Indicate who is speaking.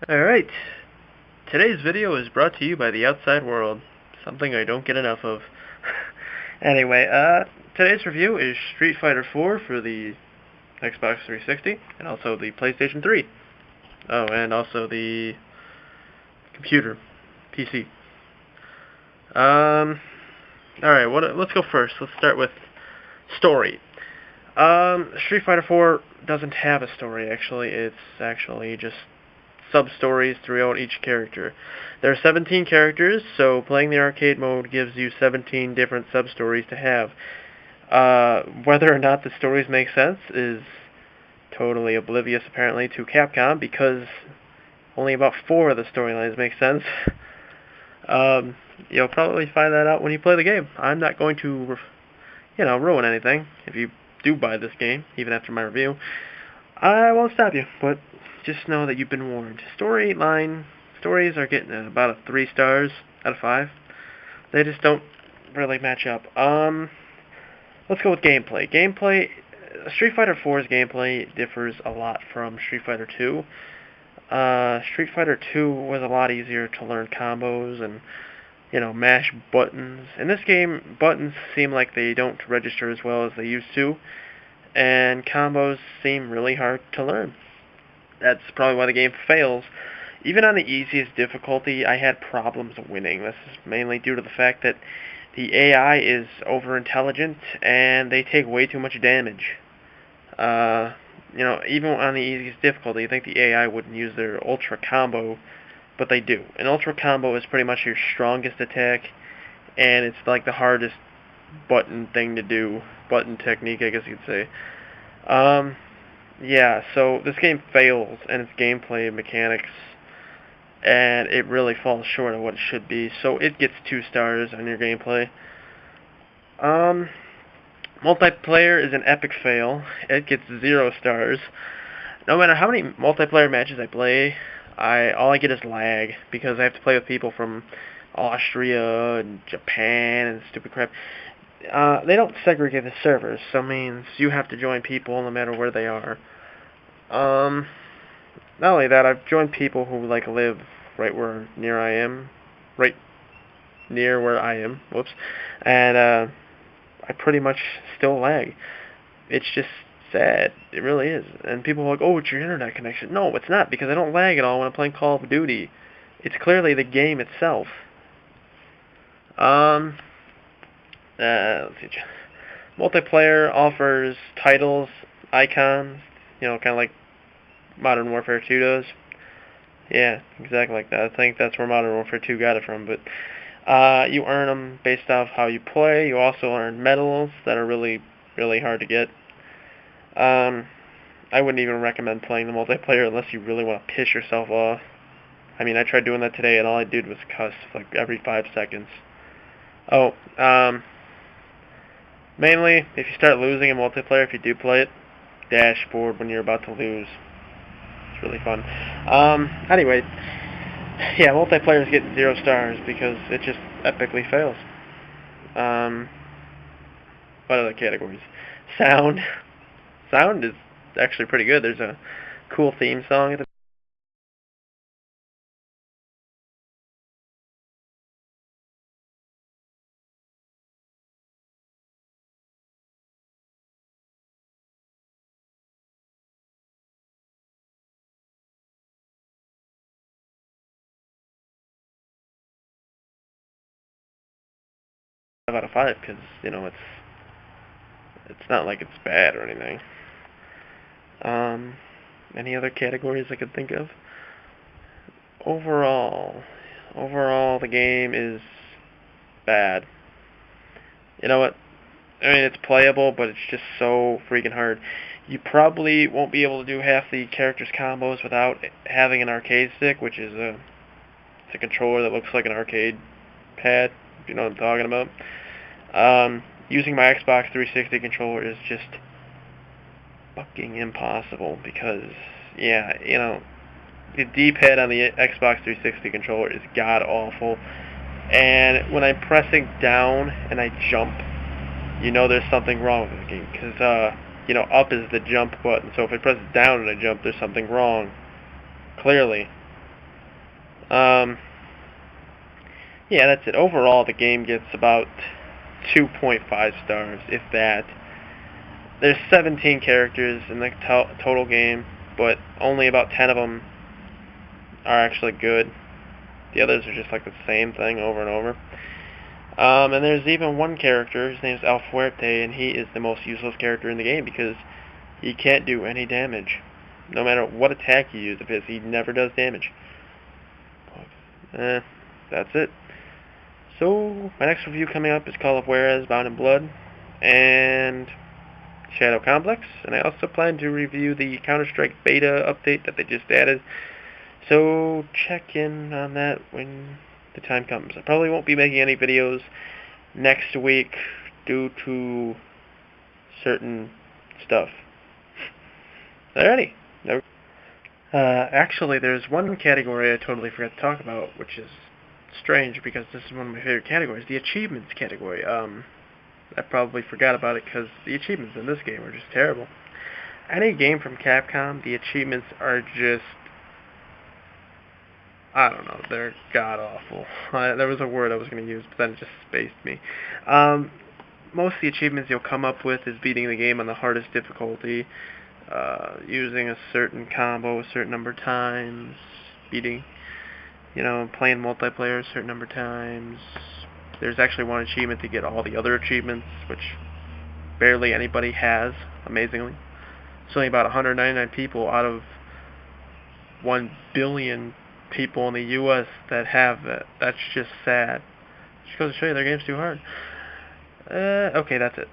Speaker 1: Alright, today's video is brought to you by the outside world, something I don't get enough of. Anyway, today's review is Street Fighter 4 for the Xbox 360, and also the PlayStation 3. Oh, and also the computer, PC. Alright, let's go first. Let's start with story. Street Fighter 4 doesn't have a story, actually. It's actually just sub-stories throughout each character. There are 17 characters, so playing the arcade mode gives you 17 different sub-stories to have. Whether or not the stories make sense is totally oblivious, apparently, to Capcom, because only about 4 of the storylines make sense. You'll probably find that out when you play the game. I'm not going to, ruin anything if you do buy this game, even after my review. I won't stop you, but just know that you've been warned. Stories are getting about a 3 stars out of 5. They just don't really match up. Let's go with gameplay. Street Fighter 4's gameplay differs a lot from Street Fighter 2. Street Fighter 2 was a lot easier to learn combos and, mash buttons. In this game, buttons seem like they don't register as well as they used to, and combos seem really hard to learn. That's probably why the game fails. Even on the easiest difficulty, I had problems winning. This is mainly due to the fact that the AI is over-intelligent, and they take way too much damage. Even on the easiest difficulty, you think the AI wouldn't use their Ultra Combo, but they do. An Ultra Combo is pretty much your strongest attack, and it's like the hardest button thing to do. Button technique, I guess you could say. Yeah, so this game fails in its gameplay mechanics, and it really falls short of what it should be, so it gets 2 stars on your gameplay. Multiplayer is an epic fail. It gets 0 stars. No matter how many multiplayer matches I play, all I get is lag, because I have to play with people from Austria and Japan and stupid crap. They don't segregate the servers, so it means you have to join people no matter where they are. Not only that, I've joined people who live right where near I am, right near where I am. Whoops, and I pretty much still lag. It's just sad. It really is. And people are like, "Oh, it's your internet connection." No, it's not, because I don't lag at all when I'm playing Call of Duty. It's clearly the game itself. Let's see. Multiplayer offers titles, icons, kind of like Modern Warfare 2 does. Yeah, exactly like that. I think that's where Modern Warfare 2 got it from. But you earn them based off how you play. You also earn medals that are really, really hard to get. I wouldn't even recommend playing the multiplayer unless you really want to piss yourself off. I mean, I tried doing that today, and all I did was cuss like every 5 seconds. Oh, mainly, if you start losing in multiplayer, if you do play it, dashboard when you're about to lose. It's really fun. Anyway, yeah, multiplayer is getting 0 stars because it just epically fails. What other categories? Sound. Sound is actually pretty good. There's a cool theme song at the out of 5 because it's not like it's bad or anything. Any other categories I could think of? Overall, the game is bad. You know what? I mean, it's playable, but it's just so freaking hard. You probably won't be able to do half the characters' combos without having an arcade stick, which is it's a controller that looks like an arcade pad, if you know what I'm talking about. Using my Xbox 360 controller is just fucking impossible because, yeah, the D-pad on the Xbox 360 controller is god-awful. And when I'm pressing down and I jump, there's something wrong with the game. Because, up is the jump button. So if I press down and I jump, there's something wrong. Clearly. Yeah, that's it. Overall, the game gets about 2.5 stars, if that. There's 17 characters in the total game, but only about 10 of them are actually good. The others are just like the same thing over and over. And there's even one character, his name's El Fuerte, and he is the most useless character in the game because he can't do any damage. No matter what attack you use of his, he never does damage. That's it. So, my next review coming up is Call of Juarez Bound in Blood, and Shadow Complex, and I also plan to review the Counter-Strike beta update that they just added. So check in on that when the time comes. I probably won't be making any videos next week due to certain stuff. Alrighty. Actually, there's one category I totally forgot to talk about, which is strange because this is one of my favorite categories, the achievements category. I probably forgot about it because the achievements in this game are just terrible. Any game from Capcom, the achievements are just, I don't know, they're god-awful. There was a word I was going to use, but then it just spaced me. Most of the achievements you'll come up with is beating the game on the hardest difficulty, using a certain combo a certain number of times, beating, playing multiplayer a certain number of times. There's actually one achievement to get all the other achievements, which barely anybody has, amazingly. It's only about 199 people out of 1 billion people in the U.S. that have it. That's just sad. Just goes to show you their game's too hard. Okay, that's it.